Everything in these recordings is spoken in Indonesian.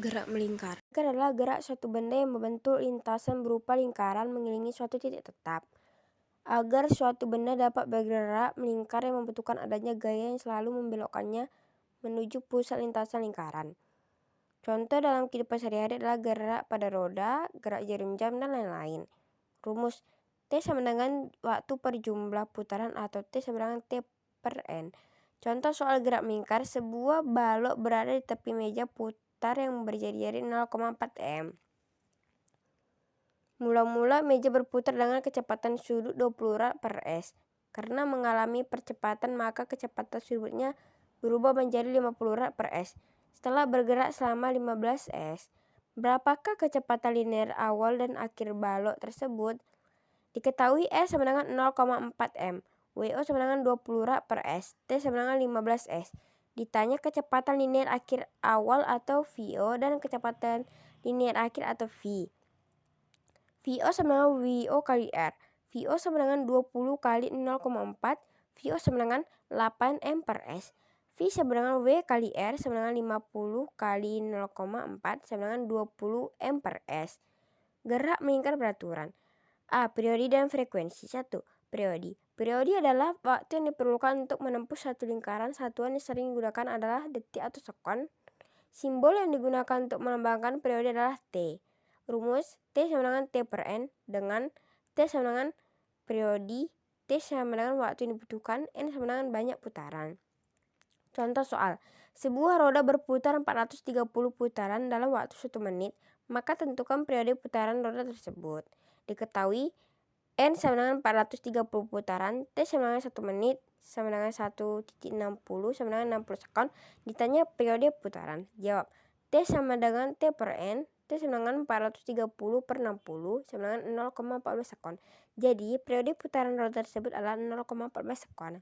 Gerak melingkar. Melingkar adalah gerak suatu benda yang membentuk lintasan berupa lingkaran mengelilingi suatu titik tetap. Agar suatu benda dapat bergerak melingkar yang membutuhkan adanya gaya yang selalu membelokkannya menuju pusat lintasan lingkaran. Contoh dalam kehidupan sehari-hari adalah gerak pada roda, gerak jarum jam, dan lain-lain. Rumus T sama dengan waktu per jumlah putaran atau T sama dengan T per N. Contoh soal gerak melingkar, sebuah balok berada di tepi meja putar yang berjari-jari 0,4 m. Mula-mula meja berputar dengan kecepatan sudut 20 rad per s. Karena mengalami percepatan maka kecepatan sudutnya berubah menjadi 50 rad per s. Setelah bergerak selama 15 s, berapakah kecepatan linear awal dan akhir balok tersebut? Diketahui S sama dengan 0,4 m, WO sama dengan 20 rad per s, T sama dengan 15 s. Ditanya kecepatan linear akhir awal atau VO dan kecepatan linear akhir atau V. VO sama dengan WO kali R. VO sama dengan 20 kali 0,4. VO sama dengan 8 M per S. V sama dengan W kali R sama dengan 50 kali 0,4 sama dengan 20 M per S. Gerak melingkar beraturan. A. Periode dan frekuensi. 1. Periode. Periode adalah waktu yang diperlukan untuk menempuh satu lingkaran. Satuan yang sering digunakan adalah detik atau sekon. Simbol yang digunakan untuk melambangkan periode adalah T. Rumus T sama dengan T per N dengan T sama dengan periode, T sama dengan waktu yang dibutuhkan, N sama dengan banyak putaran. Contoh soal, sebuah roda berputar 430 putaran dalam waktu 1 menit, maka tentukan periode putaran roda tersebut. Diketahui N sama dengan 430 putaran, T sama dengan 1 menit, sama dengan 1,60 sama dengan 60 sekon. Ditanya periode putaran. Jawab, T sama dengan T per N, T sama dengan 430 per 60 sama dengan 0,14 sekon. Jadi periode putaran roda tersebut adalah 0,14 sekon.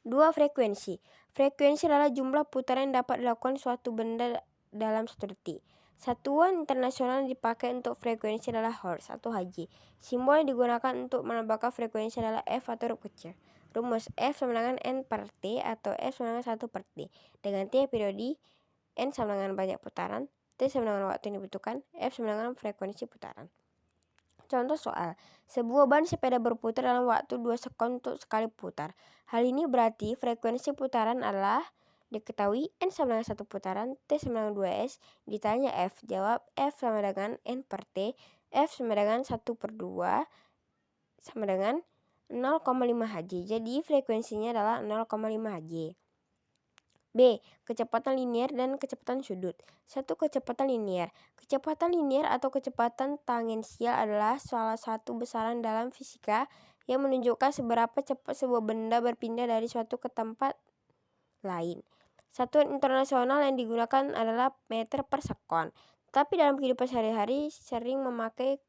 2. Frekuensi. Frekuensi adalah jumlah putaran yang dapat dilakukan suatu benda dalam 1 detik. Satuan internasional yang dipakai untuk frekuensi adalah Hertz atau Hz. Simbol yang digunakan untuk melambangkan frekuensi adalah F atau huruf kecil. Rumus F sama dengan N per T atau F sama dengan 1 per T. Dengan T periode, N sama dengan banyak putaran, T sama dengan waktu yang dibutuhkan, F sama dengan frekuensi putaran. Contoh soal, sebuah ban sepeda berputar dalam waktu 2 sekon untuk sekali putar. Hal ini berarti frekuensi putaran adalah diketahui N sama dengan 1 putaran, T sama dengan 2S. Ditanya F, jawab F sama dengan N per T, F sama dengan 1 per 2 sama dengan 0,5 Hz. Jadi frekuensinya adalah 0,5 Hz. B. Kecepatan linear dan kecepatan sudut. 1. Kecepatan linear. Kecepatan linear atau kecepatan tangensial adalah salah satu besaran dalam fisika yang menunjukkan seberapa cepat sebuah benda berpindah dari suatu ke tempat lain. Satuan internasional yang digunakan adalah meter per sekon. Tapi dalam kehidupan sehari-hari sering memakai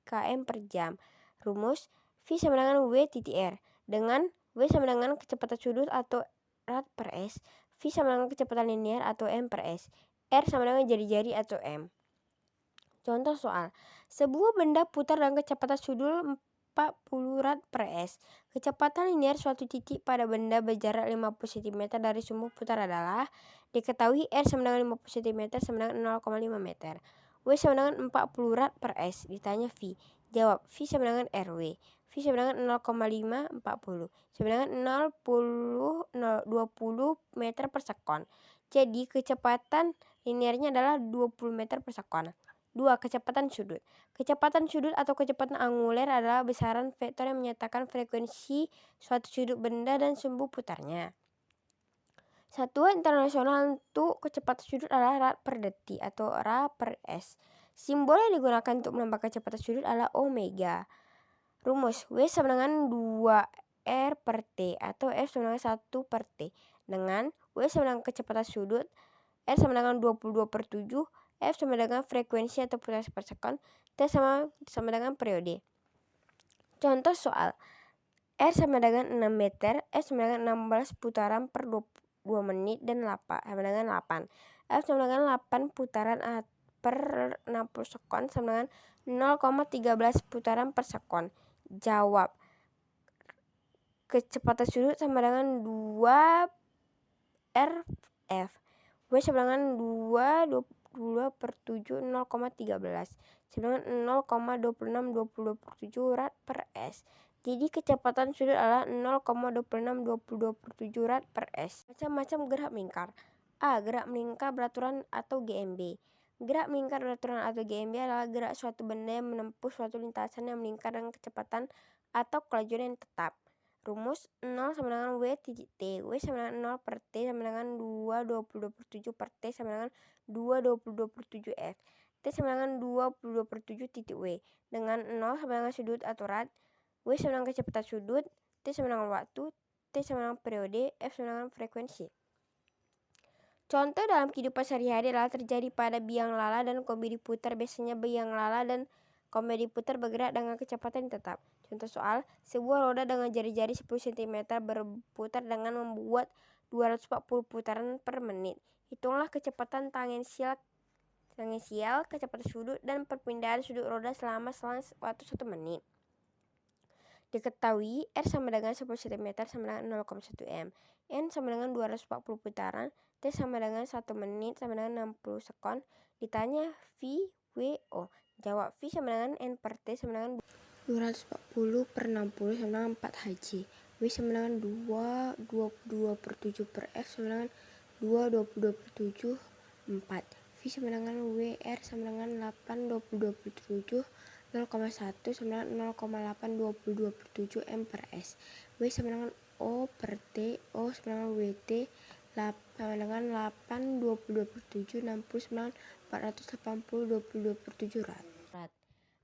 km per jam. Rumus V sama dengan W titik R. Dengan W sama dengan kecepatan sudut atau rad per S. V sama dengan kecepatan linear atau M per S. R sama dengan jari-jari atau M. Contoh soal, sebuah benda putar dengan kecepatan sudut 40 rad per S. Kecepatan linear suatu titik pada benda berjarak 50 cm dari sumbu putar adalah diketahui R sama dengan 50 cm sama dengan 0,5 meter. W sama dengan 40 rad per S. Ditanya V. Jawab V sama dengan RW. V sama dengan 0,5 40 sama dengan 20 meter per sekon. Jadi kecepatan linearnya adalah 20 meter per sekon. 2. Kecepatan sudut. Kecepatan sudut atau kecepatan anguler adalah besaran vektor yang menyatakan frekuensi suatu sudut benda dan sumbu putarnya. Satuan internasional untuk kecepatan sudut adalah rad per detik atau rad per S. Simbol yang digunakan untuk melambangkan kecepatan sudut adalah omega. Rumus W sama dengan 2R per T atau F sama dengan 1 per T. Dengan W sama dengan kecepatan sudut, R sama dengan 22 per 7, F sama dengan frekuensi atau putaran per sekon, T sama dengan periode. Contoh soal, R sama dengan 6 meter, F sama dengan 16 putaran per 2 menit dan 8 sama dengan 8. F sama dengan 8 putaran per 60 sekon sama dengan 0,13 putaran per sekon. Jawab, kecepatan sudut sama dengan 2 RF. W sama dengan 22 per 7 0,13 sama dengan 0,2622 rad per S. Jadi kecepatan sudut adalah 0,2622 rad per S. Macam-macam gerak melingkar. A. Gerak melingkar beraturan atau GMB. Gerak melingkar beraturan atau GMB adalah gerak suatu benda yang menempuh suatu lintasan yang melingkar dengan kecepatan atau kelajuan yang tetap. Rumus 0 sama dengan W titik T. W sama dengan 0 per T sama dengan 2 per 7 per T sama dengan 2 per 7 F. T sama dengan 22 per 7 titik W. Dengan 0 sama dengan sudut atau rad. W sama dengan kecepatan sudut. T sama dengan waktu. T sama dengan periode. F sama dengan frekuensi. Contoh dalam kehidupan sehari-hari adalah terjadi pada biang lala dan komedi putar. Biasanya biang lala dan komedi putar bergerak dengan kecepatan yang tetap. Contoh soal, sebuah roda dengan jari-jari 10 cm berputar dengan membuat 240 putaran per menit. Hitunglah kecepatan tangensial, kecepatan sudut, dan perpindahan sudut roda selama waktu 1 menit. Diketahui R sama dengan 10 cm sama dengan 0,1 m. N sama dengan 240 putaran. T sama dengan 1 menit sama dengan 60 sekon. Ditanya V, W, O. Jawab V sama dengan N per T sama dengan 240 per 60 sama dengan 4 Hg. W sama dengan 22 per 7 per F sama dengan 22 per 7 4. V sama dengan WR sama dengan 8 22 per 7 0,1 sama dengan 0,822 per 7 M per S. W sama dengan O per T. O sama dengan WT sama dengan 8 22 per 7 60 sama dengan 480 22 per 7 rad.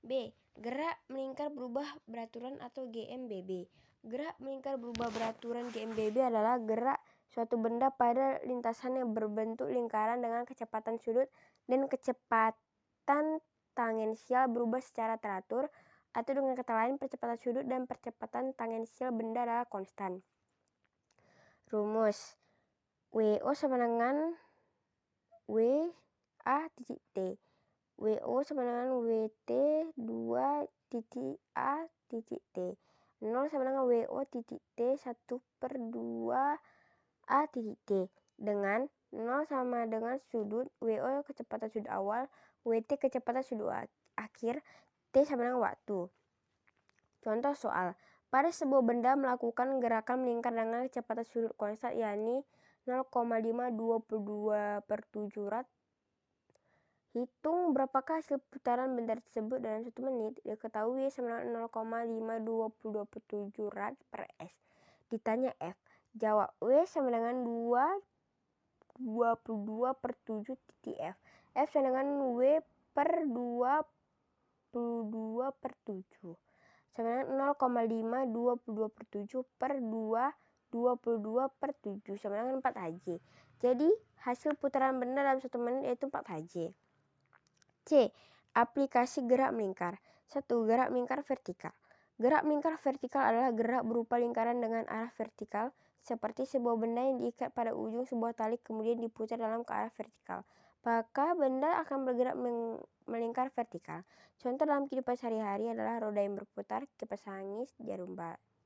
B. Gerak melingkar berubah beraturan atau GMBB. Gerak melingkar berubah beraturan GMBB adalah gerak suatu benda pada lintasan yang berbentuk lingkaran dengan kecepatan sudut dan kecepatan tangensial berubah secara teratur, atau dengan kata lain percepatan sudut dan percepatan tangensial benda adalah konstan. Rumus WO sama dengan WA titik T. WO sama dengan WT 2 titik A titik T. 0 sama dengan WO titik T 1 per 2 A titik T. Dengan 0 sama dengan sudut, WO kecepatan sudut awal, WT kecepatan sudut akhir, T sama dengan waktu. Contoh soal, pada sebuah benda melakukan gerakan melingkar dengan kecepatan sudut konstan yakni 0,522 per 7 rad. Hitung berapakah hasil putaran benda tersebut dalam 1 menit. Diketahui sama dengan 0,522 per 7 rad per S. Ditanya F. Jawab W sama dengan 22 per 7 titik F. F sama dengan W per 22 per 7. Sama dengan 0,522 per 7 per 22 per 7 sama dengan 4 Hg. Jadi hasil putaran benda dalam 1 menit yaitu 4 Hg. C. Aplikasi gerak melingkar. 1. Gerak melingkar vertikal. Gerak melingkar vertikal adalah gerak berupa lingkaran dengan arah vertikal, seperti sebuah benda yang diikat pada ujung sebuah tali kemudian diputar dalam ke arah vertikal. Maka benda akan bergerak melingkar vertikal. Contoh dalam kehidupan sehari-hari adalah roda yang berputar, kipas angin,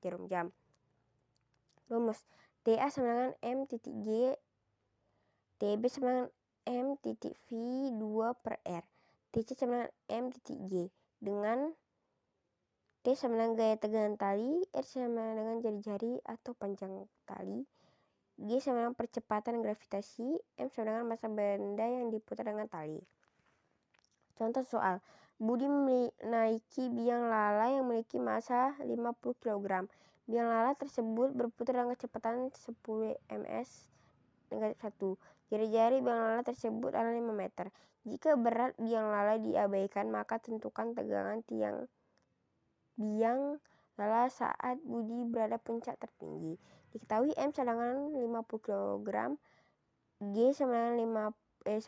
jarum jam. Rumus TA sama dengan M titik G, TB sama dengan M titik V 2 per R. TC sama dengan M titik G dengan T sama dengan gaya tegangan tali, R sama dengan jari-jari atau panjang tali, G sama dengan percepatan gravitasi, M sama dengan massa benda yang diputar dengan tali. Contoh soal, Budi menaiki biang lala yang memiliki massa 50 kg. Biang lala tersebut berputar dengan kecepatan 10 ms negatif 1. Jari-jari biang lala tersebut adalah 5 meter. Jika berat biang lala diabaikan, maka tentukan tegangan tiang biang lala saat Budi berada puncak tertinggi. Diketahui M sama dengan 50 kg, G sama dengan 10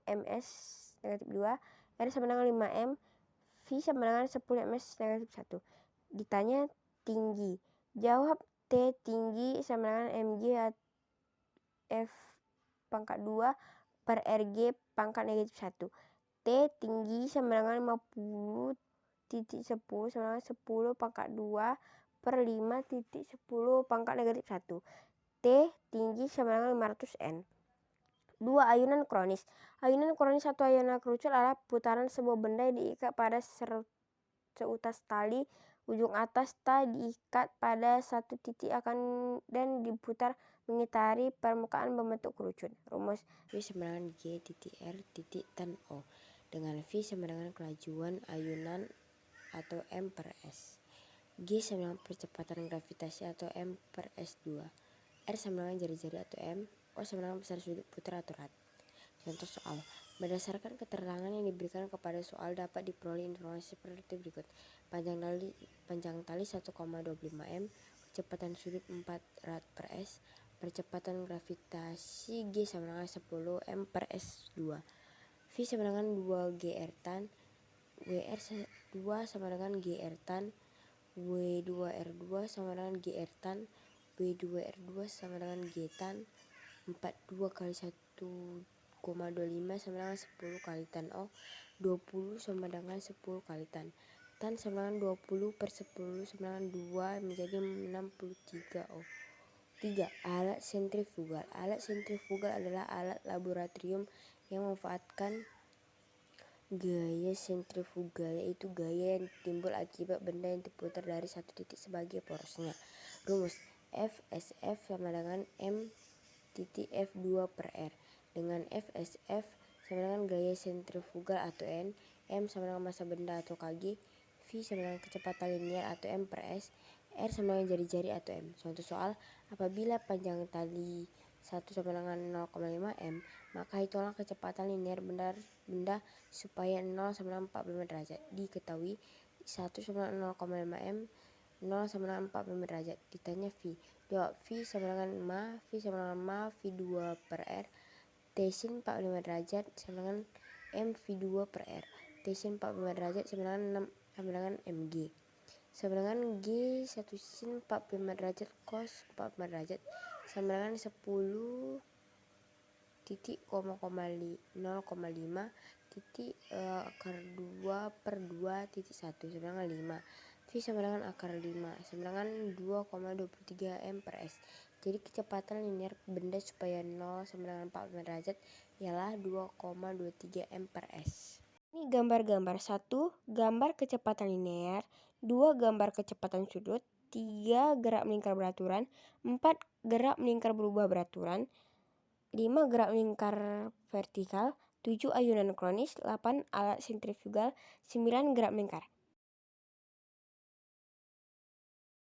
ms negatif 2, R sama dengan 5 m, V sama dengan 10 ms negatif 1. Ditanya tinggi. Jawab T tinggi sama dengan mg F pangkat 2 per RG pangkat negatif 1. T tinggi sama dengan 50 titik 10 sama dengan 10 pangkat 2 per 5 titik 10 pangkat negatif 1. T tinggi sama dengan 500 N. 2. Ayunan kronis. Ayunan kronis atau ayunan kerucut adalah putaran sebuah benda yang diikat pada seutas tali. Ujung atas tak diikat pada satu titik dan diputar mengitari permukaan membentuk kerucut. Rumus V sama dengan G titik R titik tan O, dengan V sama dengan kelajuan ayunan atau M per S. G sama dengan percepatan gravitasi atau M per S2. R sama dengan jari-jari atau M. O sama dengan besar sudut putar atau rad. Contoh soal. Berdasarkan keterangan yang diberikan kepada soal dapat diperoleh informasi seperti berikut. Panjang tali 1,25 m, kecepatan sudut 4 rad per S, percepatan gravitasi G sama dengan 10 m per S2. V sama dengan 2 GR tan, WR 2 sama dengan GR tan, W2R2 sama dengan GR tan, W2R2 sama dengan G tan, 42 kali 1,25 sama dengan 10 kali tan O, 20 sama dengan 10 kali tan. Tan sama dengan 20 per 10 sama dengan 2 menjadi 63 O. 3. Alat sentrifugal. Alat sentrifugal adalah alat laboratorium yang memanfaatkan gaya sentrifugal, yaitu gaya yang timbul akibat benda yang diputar dari satu titik sebagai porosnya. Rumus FSF sama dengan M titik F2 per R, dengan FSF sama dengan gaya sentrifugal atau N, M sama dengan massa benda atau Kg, V sama dengan kecepatan linear atau M per S, R sama dengan jari-jari atau M. Contoh soal, apabila panjang tali 1 sama dengan 0,5 m, maka hitunglah kecepatan linear benda supaya 0 sama dengan 45 derajat. Diketahui 1 sama dengan 0,5 m, 0 sama dengan 45 derajat. Ditanya V. Jawab V sama dengan V sama dengan V2 per R, T sin 45 derajat sama dengan M V2 per R. T sin 45 derajat sama dengan MG. Sama dengan G 1 sin 45 derajat cos 45 derajat sama dengan 10 titik 0,5 titik akar 2 per 2 titik 1 sama dengan 5. V sama dengan akar 5 sama dengan 2,23 m per S. Jadi kecepatan linear benda supaya 0 sama dengan 45 derajat ialah 2,23 m per S. Ini gambar-gambar. 1. Gambar kecepatan linear. 2. Gambar kecepatan sudut. 3. Gerak melingkar beraturan. 4. Gerak melingkar berubah beraturan. 5. Gerak melingkar vertikal. 7. Ayunan kronis. 8. Alat sentrifugal. 9. Gerak melingkar.